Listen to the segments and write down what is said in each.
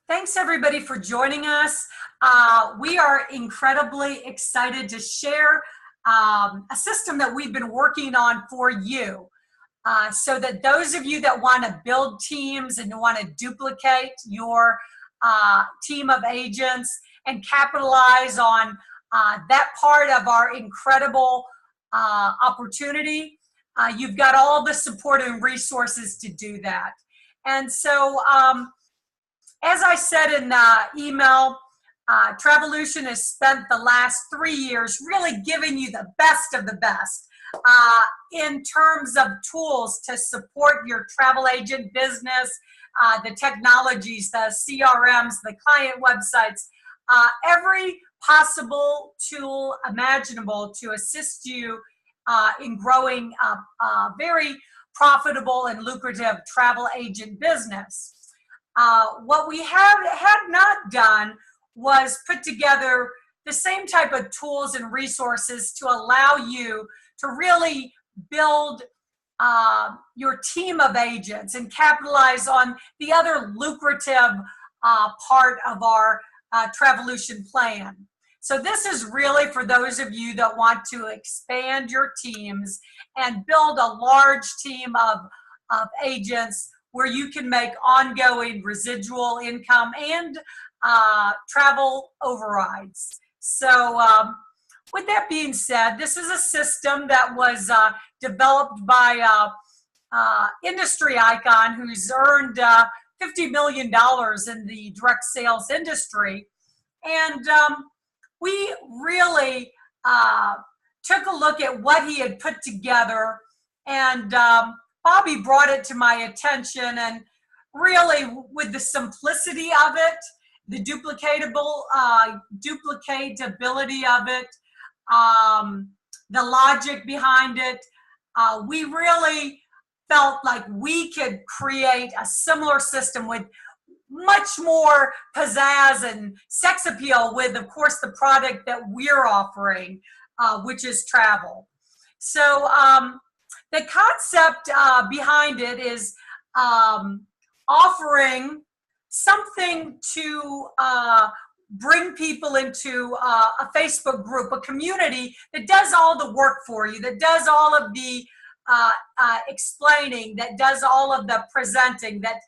Thanks everybody for joining us. We are incredibly excited to share a system that we've been working on for you. So that those of you that want to build teams and want to duplicate your team of agents and capitalize on that part of our incredible opportunity, you've got all the support and resources to do that. And so, as I said in the email, Travolution has spent the last 3 years really giving you the best of the best in terms of tools to support your travel agent business, the technologies, the CRMs, the client websites, every possible tool imaginable to assist you in growing a very profitable and lucrative travel agent business. What we had not done was put together the same type of tools and resources to allow you to really build your team of agents and capitalize on the other lucrative part of our Travolution plan. So this is really for those of you that want to expand your teams and build a large team of agents where you can make ongoing residual income and travel overrides. So with that being said, this is a system that was developed by industry icon who's earned $50 million in the direct sales industry. And we really took a look at what he had put together, and Bobby brought it to my attention, and really with the simplicity of it, the duplicatability of it, the logic behind it, we really felt like we could create a similar system with much more pizzazz and sex appeal with, of course, the product that we're offering, which is travel. So the concept behind it is offering something to bring people into a Facebook group, a community that does all the work for you, that does all of the explaining, that does all of the presenting, that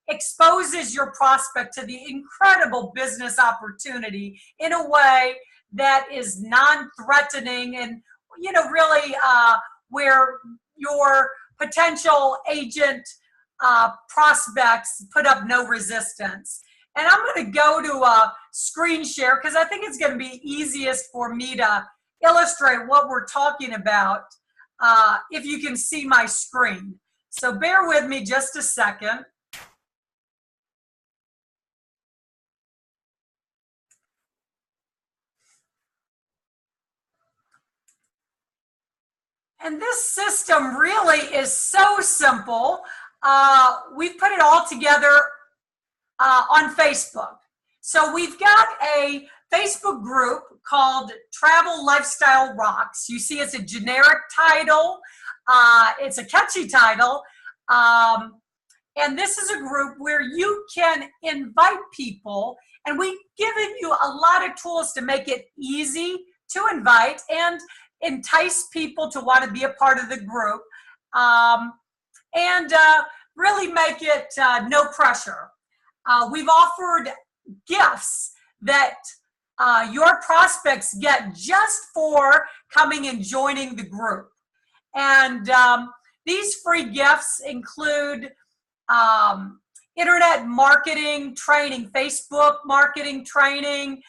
exposes your prospect to the incredible business opportunity in a way that is non-threatening and, you know, really where your potential agent prospects put up no resistance. And I'm going to go to a screen share because I think it's going to be easiest for me to illustrate what we're talking about if you can see my screen. So bear with me just a second. And this system really is so simple. We've put it all together on Facebook. So we've got a Facebook group called Travel Lifestyle Rocks. You see it's a generic title. It's a catchy title. And this is a group where you can invite people, and we've given you a lot of tools to make it easy to invite and entice people to want to be a part of the group, and really make it no pressure. We've offered gifts that your prospects get just for coming and joining the group. And these free gifts include internet marketing training, Facebook marketing training,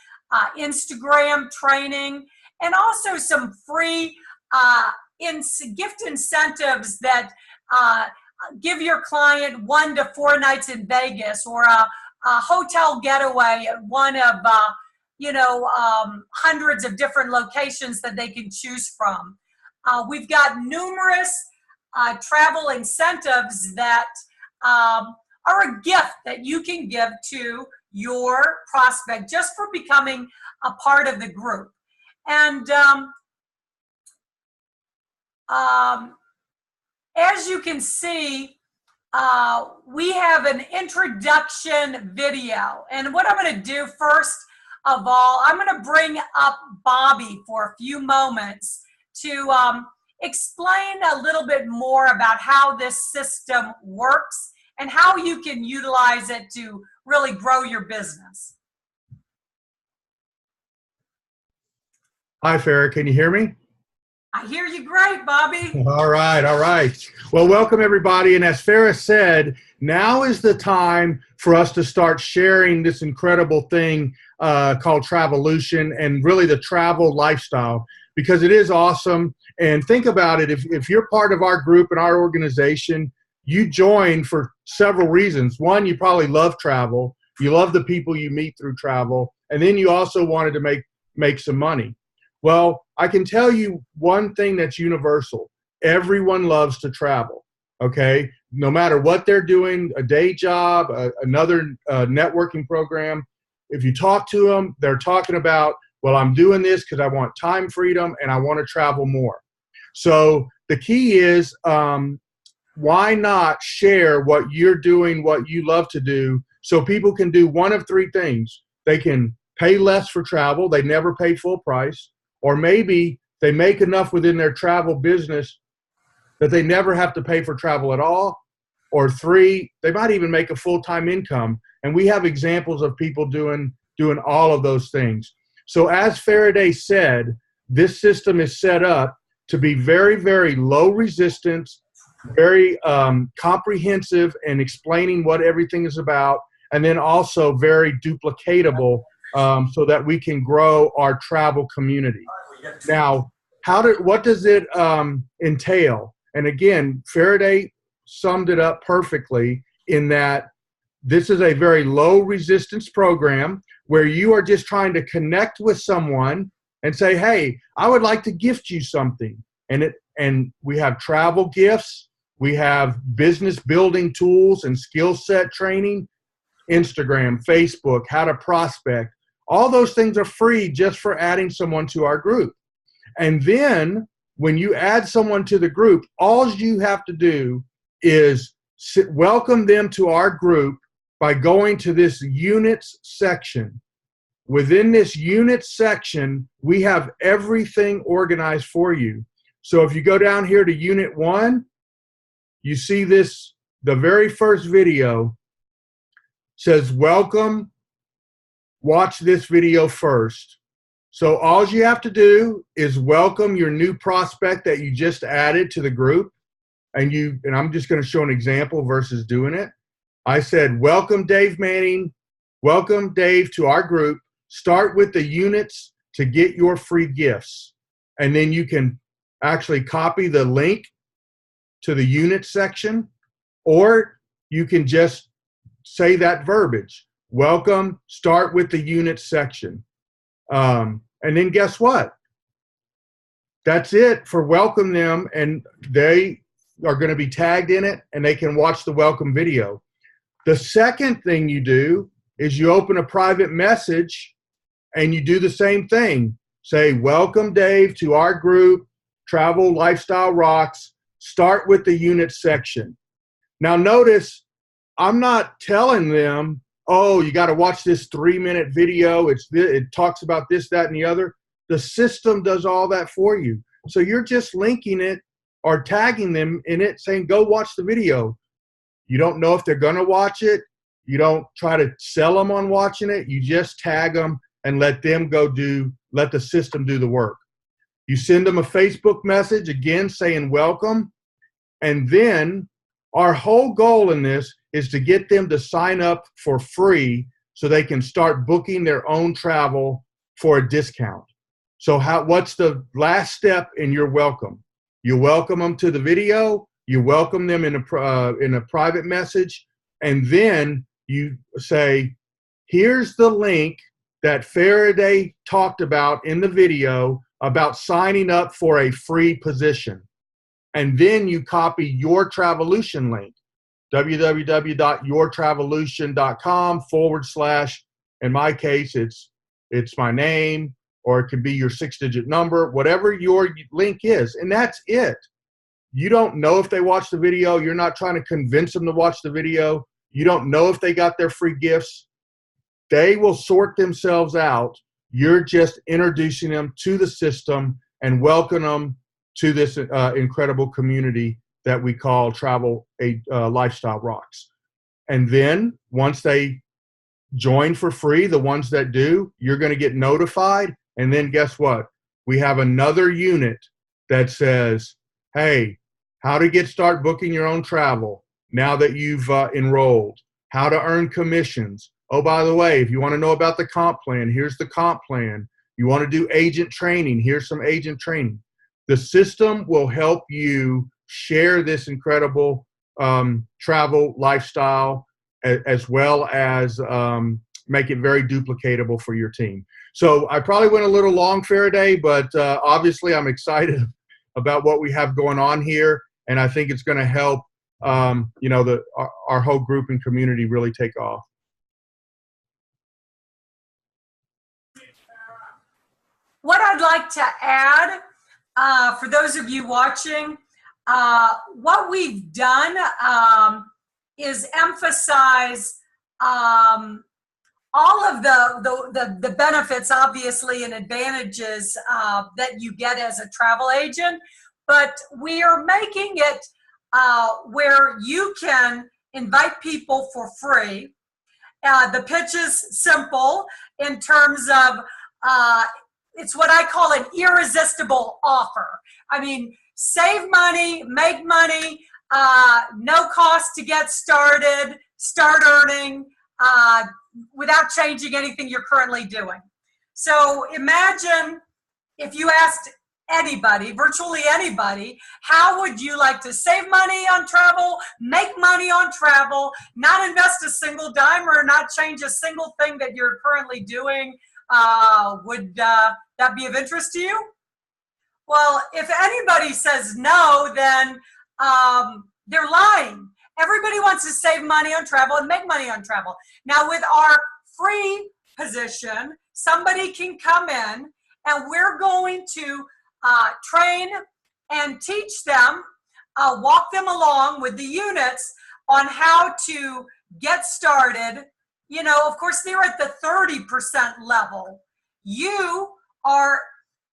Instagram training, and also some free gift incentives that give your client 1 to 4 nights in Vegas, or a hotel getaway at one of hundreds of different locations that they can choose from. We've got numerous travel incentives that are a gift that you can give to your prospect just for becoming a part of the group. And as you can see, we have an introduction video. And what I'm going to do first of all, I'm going to bring up Bobby for a few moments to explain a little bit more about how this system works and how you can utilize it to really grow your business. Hi, Farrah. Can you hear me? I hear you great, Bobby. All right, all right. Well, welcome everybody. And as Farrah said, now is the time for us to start sharing this incredible thing called Travolution and really the travel lifestyle, because it is awesome. And think about it, if you're part of our group and our organization, you joined for several reasons. One, you probably love travel. You love the people you meet through travel. And then you also wanted to make some money. Well, I can tell you one thing that's universal. Everyone loves to travel, okay? No matter what they're doing, a day job, another networking program, if you talk to them, they're talking about, well, I'm doing this because I want time freedom and I want to travel more. So the key is, why not share what you're doing, what you love to do, so people can do one of three things. They can pay less for travel. They never pay full price. Or maybe they make enough within their travel business that they never have to pay for travel at all. Or three, they might even make a full-time income. And we have examples of people doing all of those things. So as Faraday said, this system is set up to be very, very low resistance, very comprehensive in explaining what everything is about, and then also very duplicatable so that we can grow our travel community. Now, what does it entail? And again, Faraday summed it up perfectly in that this is a very low resistance program where you are just trying to connect with someone and say, hey, I would like to gift you something. And we have travel gifts, we have business building tools and skill set training, Instagram, Facebook, how to prospect. All those things are free just for adding someone to our group. And then when you add someone to the group, all you have to do is welcome them to our group by going to this units section. Within this units section, we have everything organized for you. So if you go down here to Unit 1, you see this, the very first video says, welcome, watch this video first. So all you have to do is welcome your new prospect that you just added to the group. And I'm just going to show an example versus doing it. I said, welcome Dave Manning. Welcome Dave to our group. Start with the units to get your free gifts. And then you can actually copy the link to the unit section, or you can just say that verbiage. Welcome, start with the unit section. And then guess what? That's it for welcome them, and they are going to be tagged in it, and they can watch the welcome video. The second thing you do is you open a private message and you do the same thing. Say, welcome Dave to our group, Travel Lifestyle Rocks. Start with the unit section. Now notice, I'm not telling them, oh, you got to watch this 3-minute video. It talks about this, that, and the other. The system does all that for you. So you're just linking it or tagging them in it, saying, go watch the video. You don't know if they're going to watch it. You don't try to sell them on watching it. You just tag them and let the system do the work. You send them a Facebook message, again, saying welcome. And then our whole goal in this is to get them to sign up for free so they can start booking their own travel for a discount. So what's the last step in your welcome? You welcome them to the video, you welcome them in a private message, and then you say, here's the link that Faraday talked about in the video about signing up for a free position. And then you copy your Travolution link, www.yourtravolution.com/ in my case, it's my name, or it could be your 6-digit number, whatever your link is. And that's it. You don't know if they watched the video. You're not trying to convince them to watch the video. You don't know if they got their free gifts. They will sort themselves out. You're just introducing them to the system and welcome them to this incredible community that we call Travel Lifestyle Rocks. And then once they join for free, the ones that do, you're going to get notified. And then guess what? We have another unit that says, hey, how to start booking your own travel now that you've enrolled, how to earn commissions. Oh, by the way, if you want to know about the comp plan, here's the comp plan. You want to do agent training, here's some agent training. The system will help you share this incredible travel lifestyle, as well as make it very duplicatable for your team. So I probably went a little long, Faraday, but obviously I'm excited about what we have going on here, and I think it's going to help our whole group and community really take off. What I'd like to add, for those of you watching, what we've done is emphasize all of the benefits, obviously, and advantages that you get as a travel agent, but we are making it where you can invite people for free. The pitch is simple in terms of it's what I call an irresistible offer. I mean, save money, make money, no cost to get started, start earning without changing anything you're currently doing. So imagine if you asked anybody, virtually anybody, how would you like to save money on travel, make money on travel, not invest a single dime or not change a single thing that you're currently doing? Would that be of interest to you? Well, if anybody says no, then they're lying. Everybody wants to save money on travel and make money on travel. Now, with our free position, somebody can come in and we're going to train and teach them, walk them along with the units on how to get started. You know, of course, they're at the 30% level. You are,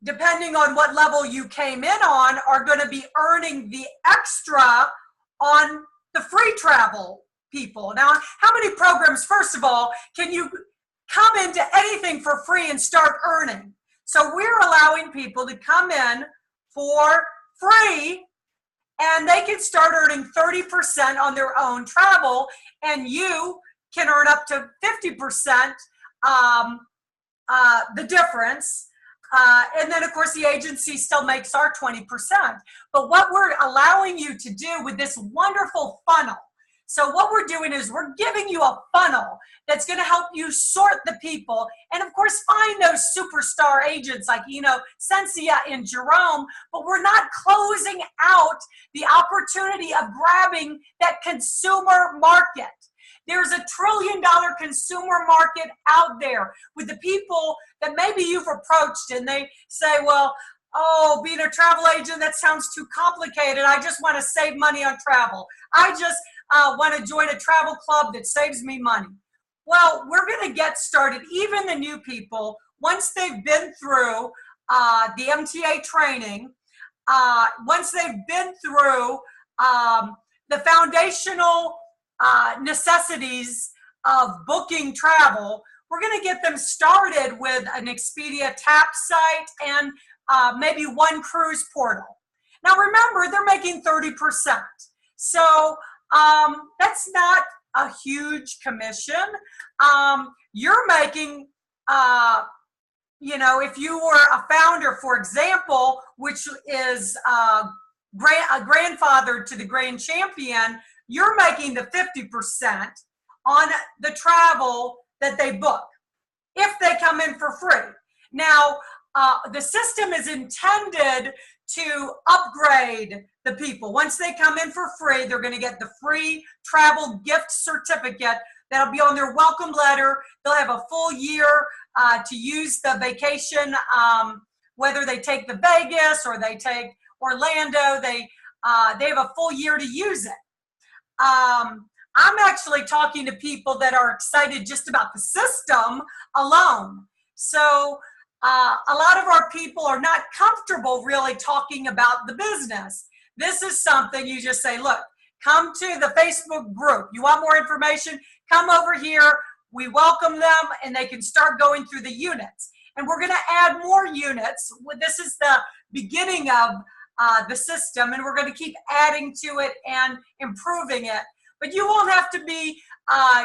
depending on what level you came in on, are going to be earning the extra on the free travel people. Now, how many programs, first of all, can you come into anything for free and start earning? So we're allowing people to come in for free and they can start earning 30% on their own travel, and you can earn up to 50% the difference. And then, of course, the agency still makes our 20%. But what we're allowing you to do with this wonderful funnel, so what we're doing is we're giving you a funnel that's going to help you sort the people and, of course, find those superstar agents like, Sensia and Jerome, but we're not closing out the opportunity of grabbing that consumer market. There's $1 trillion consumer market out there with the people that maybe you've approached and they say, well, oh, being a travel agent, that sounds too complicated. I just want to save money on travel. I just want to join a travel club that saves me money. Well, we're going to get started. Even the new people, once they've been through the MTA training, once they've been through the foundational necessities of booking travel, we're going to get them started with an Expedia TAP site and maybe one cruise portal. Now remember, they're making 30%. So that's not a huge commission. You're making, if you were a founder, for example, which is a grandfather to the Grand Champion, you're making the 50% on the travel that they book if they come in for free. Now, the system is intended to upgrade the people. Once they come in for free, they're going to get the free travel gift certificate that'll be on their welcome letter. They'll have a full year to use the vacation, whether they take the Vegas or they take Orlando. they have a full year to use it. I'm actually talking to people that are excited just about the system alone. So a lot of our people are not comfortable really talking about the business. This is something you just say, look, come to the Facebook group. You want more information? Come over here. We welcome them, and they can start going through the units. And we're going to add more units. This is the beginning of the system, and we're going to keep adding to it and improving it. But you won't have to be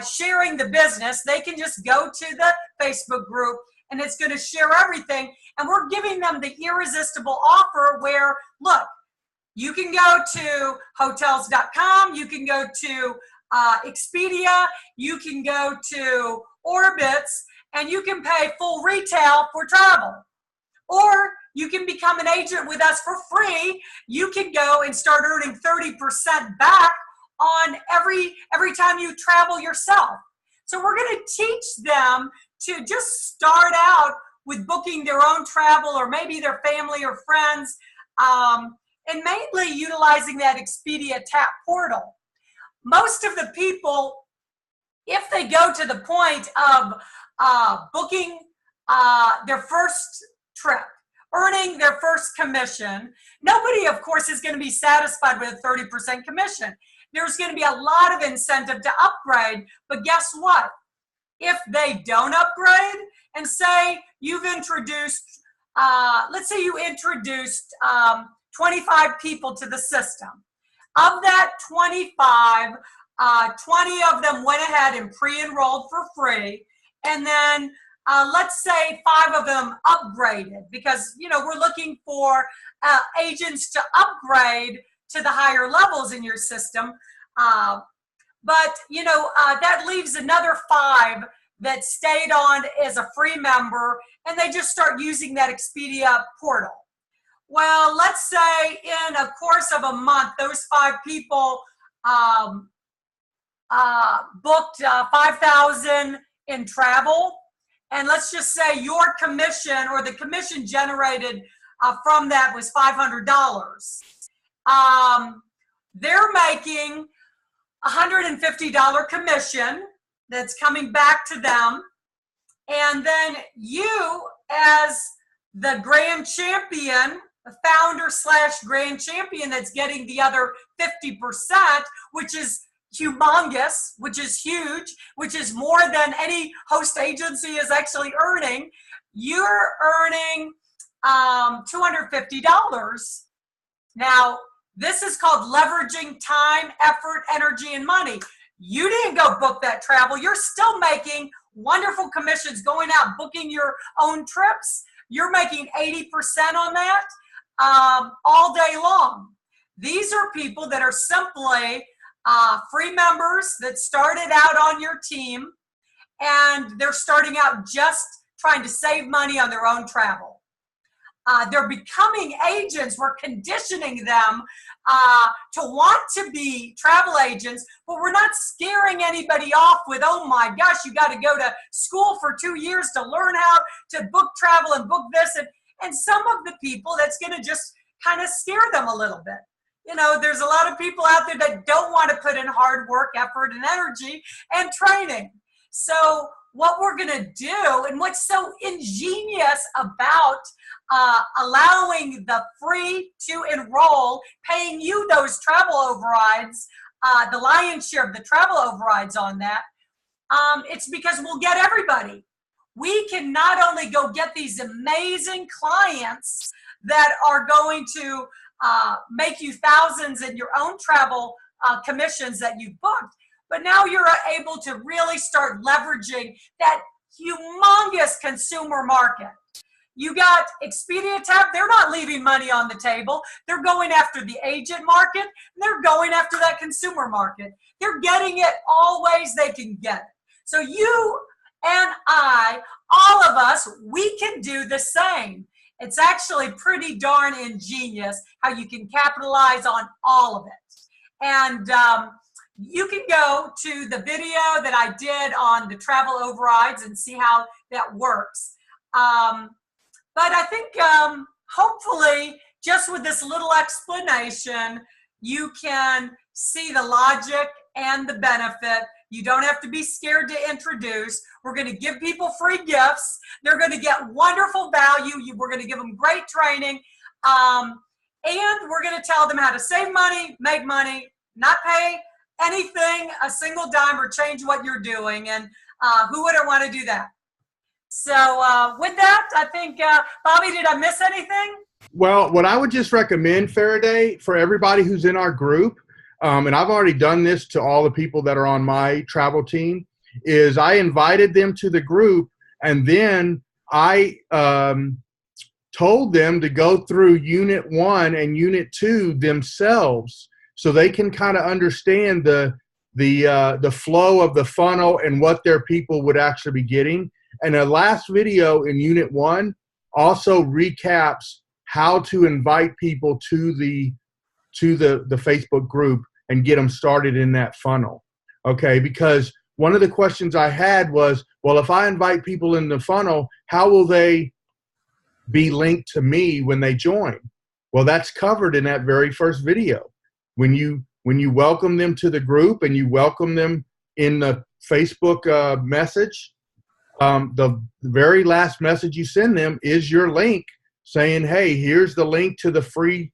sharing the business. They can just go to the Facebook group, and it's going to share everything. And we're giving them the irresistible offer where, look, you can go to Hotels.com, you can go to Expedia, you can go to Orbitz, and you can pay full retail for travel. Or you can become an agent with us for free. You can go and start earning 30% back on every time you travel yourself. So we're going to teach them to just start out with booking their own travel, or maybe their family or friends, and mainly utilizing that Expedia TAP portal. Most of the people, if they go to the point of booking their first trip, earning their first commission, nobody, of course, is going to be satisfied with a 30% commission. There's going to be a lot of incentive to upgrade, but guess what? If they don't upgrade, and say you've introduced, let's say you introduced 25 people to the system. Of that 25, 20 of them went ahead and pre-enrolled for free, and then let's say 5 of them upgraded, because we're looking for agents to upgrade to the higher levels in your system. But that leaves another 5 that stayed on as a free member, and they just start using that Expedia portal. Well, let's say in a course of a month, those 5 people booked $5,000 in travel. And let's just say your commission, or the commission generated from that, was $500. They're making $150 commission that's coming back to them. And then you, as the grand champion, the founder/grand champion, that's getting the other 50%, which is humongous, which is huge, which is more than any host agency is actually earning. You're earning $250. Now, this is called leveraging time, effort, energy, and money. You didn't go book that travel. You're still making wonderful commissions going out booking your own trips. You're making 80% on that all day long. These are people that are simply free members that started out on your team, and they're starting out just trying to save money on their own travel. They're becoming agents. We're conditioning them to want to be travel agents, but we're not scaring anybody off with, oh my gosh, you got to go to school for 2 years to learn how to book travel and book this. And some of the people, that's going to just kind of scare them a little bit. There's a lot of people out there that don't want to put in hard work, effort, and energy and training. So what we're going to do, and what's so ingenious about allowing the free to enroll, paying you those travel overrides, the lion's share of the travel overrides on that, it's because we'll get everybody. We can not only go get these amazing clients that are going to make you thousands in your own travel commissions that you've booked, but now you're able to really start leveraging that humongous consumer market. You got Expedia TAP, they're not leaving money on the table. They're going after the agent market, and they're going after that consumer market. They're getting it all ways they can get it. So you and I, all of us, we can do the same. It's actually pretty darn ingenious how you can capitalize on all of it. And you can go to the video that I did on the travel overrides and see how that works. But I think hopefully just with this little explanation, you can see the logic and the benefit. You don't have to be scared to introduce. We're going to give people free gifts. They're going to get wonderful value. We're going to give them great training. And we're going to tell them how to save money, make money, not pay anything, a single dime, or change what you're doing. And who wouldn't want to do that? So with that, I think, Bobby, did I miss anything? Well, what I would just recommend, Faraday, for everybody who's in our group, and I've already done this to all the people that are on my travel team, is I invited them to the group, and then I told them to go through Unit 1 and Unit 2 themselves so they can kind of understand the flow of the funnel and what their people would actually be getting. And the last video in Unit 1 also recaps how to invite people to the Facebook group and get them started in that funnel. Okay, because one of the questions I had was, well, if I invite people in the funnel, how will they be linked to me when they join? Well, that's covered in that very first video. When you welcome them to the group and you welcome them in the Facebook message, the very last message you send them is your link saying, hey, here's the link to the free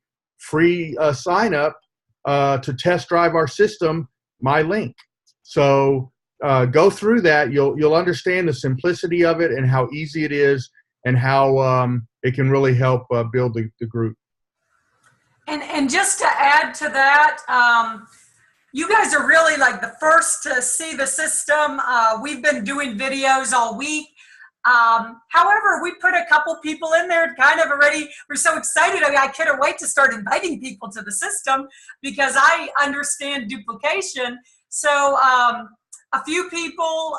sign up to test drive our system, my link. So go through that. You'll understand the simplicity of it and how easy it is and how it can really help build the group. And just to add to that, you guys are really like the first to see the system. We've been doing videos all week. However, we put a couple people in there kind of already. We're so excited. I mean, I couldn't wait to start inviting people to the system because I understand duplication. So a few people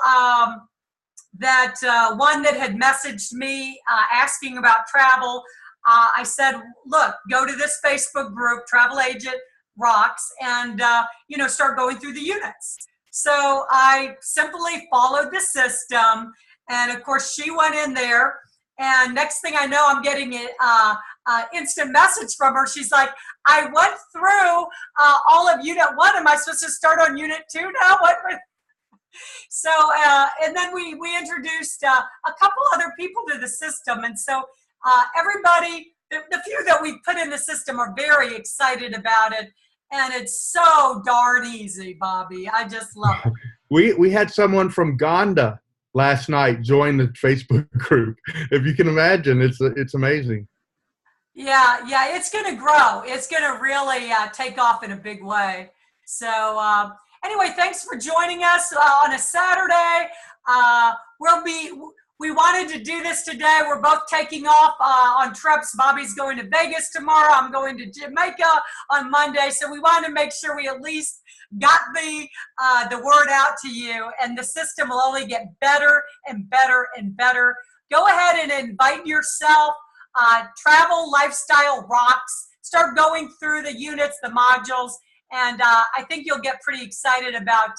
that one that had messaged me asking about travel, I said, look, go to this Facebook group, Travel Agent Rocks, and start going through the units. So I simply followed the system, and of course she went in there, and next thing I know, I'm getting an instant message from her. She's like, I went through all of Unit 1. Am I supposed to start on Unit 2 now? What? So, and then we introduced a couple other people to the system, and so everybody, the few that we put in the system are very excited about it. And it's so darn easy, Bobby. I just love it. We had someone from Ghana last night join the Facebook group. If you can imagine, it's amazing. Yeah, it's going to grow. It's going to really take off in a big way. So anyway, thanks for joining us on a Saturday. We wanted to do this today. We're both taking off on trips. Bobby's going to Vegas tomorrow. I'm going to Jamaica on Monday. So we wanted to make sure we at least got the word out to you. And the system will only get better and better and better. Go ahead and invite yourself. Travel Lifestyle Rocks. Start going through the units, the modules. And I think you'll get pretty excited about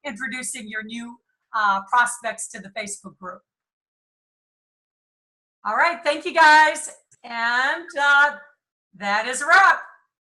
introducing your new prospects to the Facebook group. All right, thank you guys, and that is a wrap.